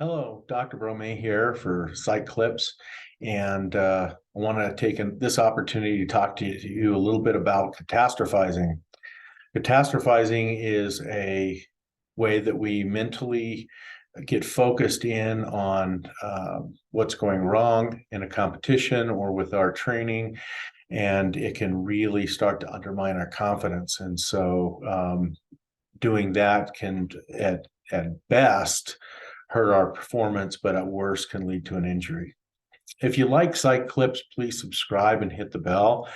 Hello, Dr. Brome here for Psyche, and I want to take this opportunity to talk to you a little bit about catastrophizing. Catastrophizing is a way that we mentally get focused in on what's going wrong in a competition or with our training, and it can really start to undermine our confidence. And so, doing that can, at best, hurt our performance, but at worst can lead to an injury. If you like Psych Clips, please subscribe and hit the bell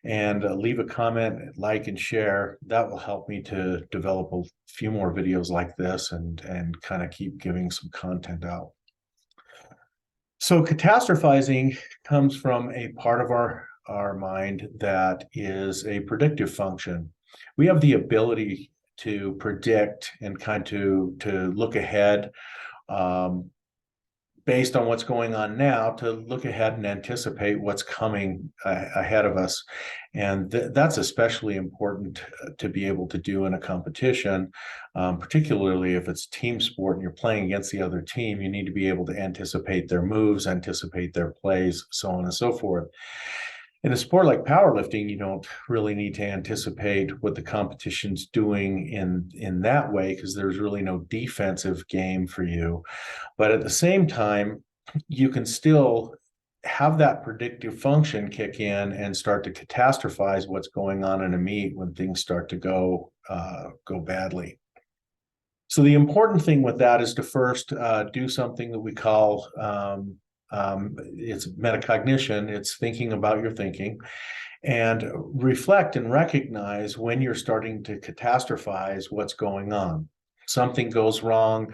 and leave a comment, like, and share. That will help me to develop a few more videos like this and kind of keep giving some content out. So catastrophizing comes from a part of our mind that is a predictive function. We have the ability to predict and to look ahead, based on what's going on now, to look ahead and anticipate what's coming ahead of us. And that's especially important to be able to do in a competition, particularly if it's team sport and you're playing against the other team. You need to be able to anticipate their moves, anticipate their plays, so on and so forth. In a sport like powerlifting, you don't really need to anticipate what the competition's doing in that way, because there's really no defensive game for you. But at the same time, you can still have that predictive function kick in and start to catastrophize what's going on in a meet when things start to go badly. So the important thing with that is to first do something that we call it's metacognition. It's thinking about your thinking, and reflect and recognize when you're starting to catastrophize what's going on. Something goes wrong,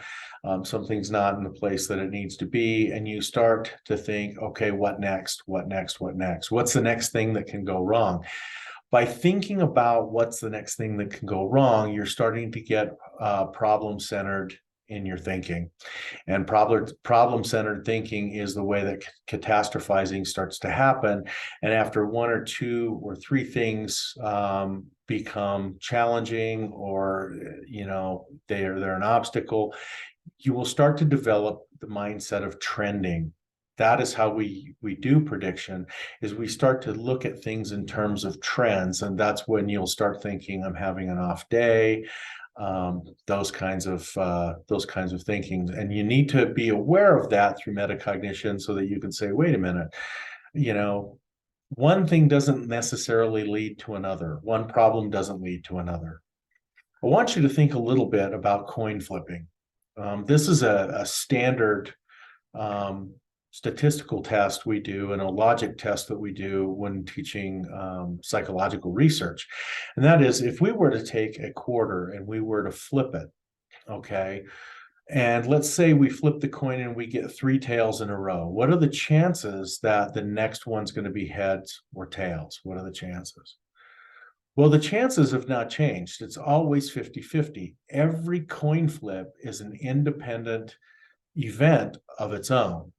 something's not in the place that it needs to be, and you start to think, okay, what next? What next? What next? What's the next thing that can go wrong? By thinking about what's the next thing that can go wrong, you're starting to get problem-centered in your thinking. And problem-centered thinking is the way that catastrophizing starts to happen. And after one or two or three things become challenging, or they're an obstacle, you will start to develop the mindset of trending. That is how we do prediction, is we start to look at things in terms of trends. And that's when you'll start thinking, I'm having an off day, those kinds of thinking. And you need to be aware of that through metacognition, so that you can say, wait a minute, one thing doesn't necessarily lead to another. One problem doesn't lead to another. I want you to think a little bit about coin flipping. This is a standard statistical test we do, and a logic test that we do when teaching psychological research. And that is, if we were to take a quarter and we were to flip it, okay, and let's say we flip the coin and we get three tails in a row, what are the chances that the next one's going to be heads or tails? What are the chances? Well, the chances have not changed. It's always 50-50. Every coin flip is an independent event of its own.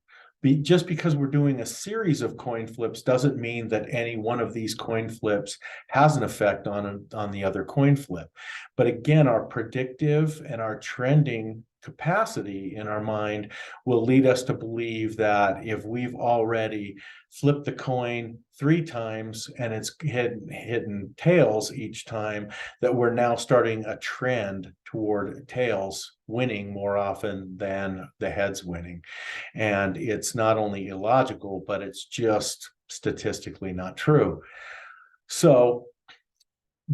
Just because we're doing a series of coin flips doesn't mean that any one of these coin flips has an effect on the other coin flip. But again, our predictive and our trending capacity in our mind will lead us to believe that if we've already flipped the coin three times and it's hidden tails each time, that we're now starting a trend toward tails winning more often than the heads winning. And it's not only illogical, but it's just statistically not true. So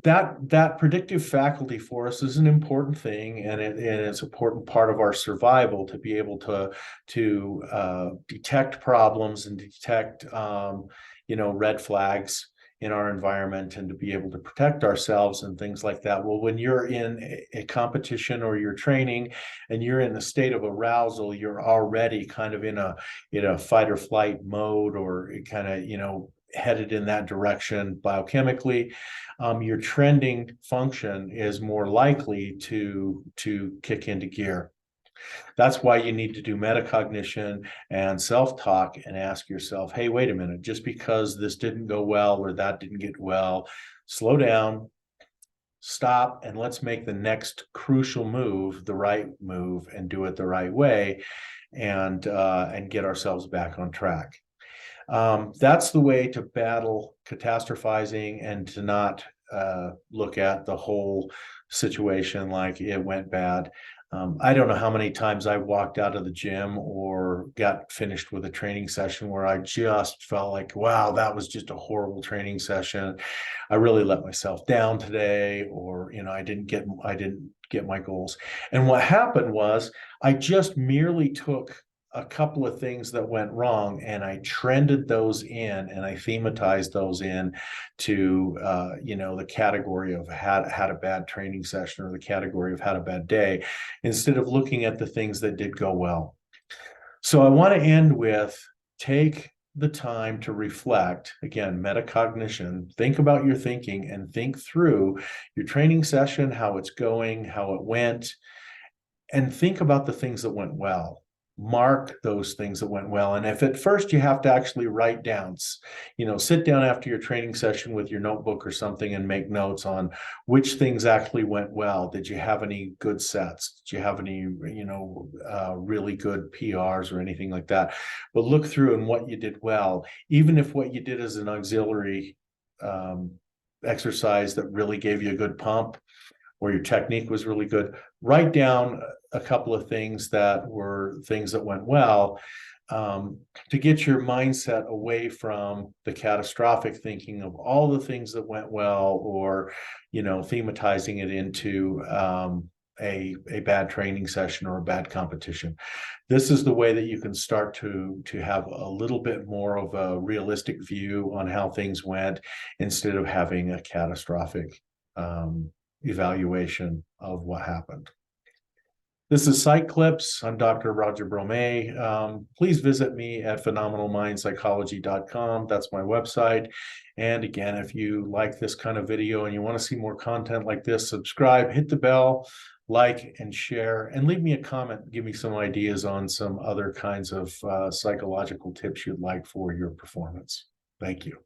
that predictive faculty for us is an important thing, and it's an important part of our survival, to be able to detect problems and detect red flags in our environment, and to be able to protect ourselves and things like that. Well, when you're in a competition or you're training and you're in a state of arousal, you're already kind of in a fight or flight mode, or kind of headed in that direction biochemically. Your trending function is more likely to kick into gear. That's why you need to do metacognition and self-talk and ask yourself, hey, wait a minute, just because this didn't go well or that didn't get well, slow down, stop and let's make the next crucial move the right move and do it the right way, and get ourselves back on track. That's the way to battle catastrophizing and to not look at the whole situation like it went bad. I don't know how many times I walked out of the gym or got finished with a training session where I just felt like, wow, that was just a horrible training session. I really let myself down today, or I didn't get my goals. And what happened was I just merely took a couple of things that went wrong and I trended those in and I thematized those in to the category of had a bad training session, or the category of had a bad day, instead of looking at the things that did go well. So I want to end with, take the time to reflect, again, metacognition, think about your thinking and think through your training session, how it's going, how it went, and think about the things that went well. Mark those things that went well. And if at first you have to actually write down, sit down after your training session with your notebook or something and make notes on which things actually went well. Did you have any good sets? Did you have any, really good PRs or anything like that? But look through and what you did well, even if what you did as an auxiliary exercise that really gave you a good pump, or your technique was really good. Write down a couple of things that were things that went well, to get your mindset away from the catastrophic thinking of all the things that went well, or thematizing it into a bad training session or a bad competition. This is the way that you can start to have a little bit more of a realistic view on how things went, instead of having a catastrophic evaluation of what happened. This is Psych Clips. I'm Dr. Roger Brome. Please visit me at phenomenalmindpsychology.com. That's my website. And again, if you like this kind of video and you want to see more content like this, subscribe, hit the bell, like and share, and leave me a comment. Give me some ideas on some other kinds of psychological tips you'd like for your performance. Thank you.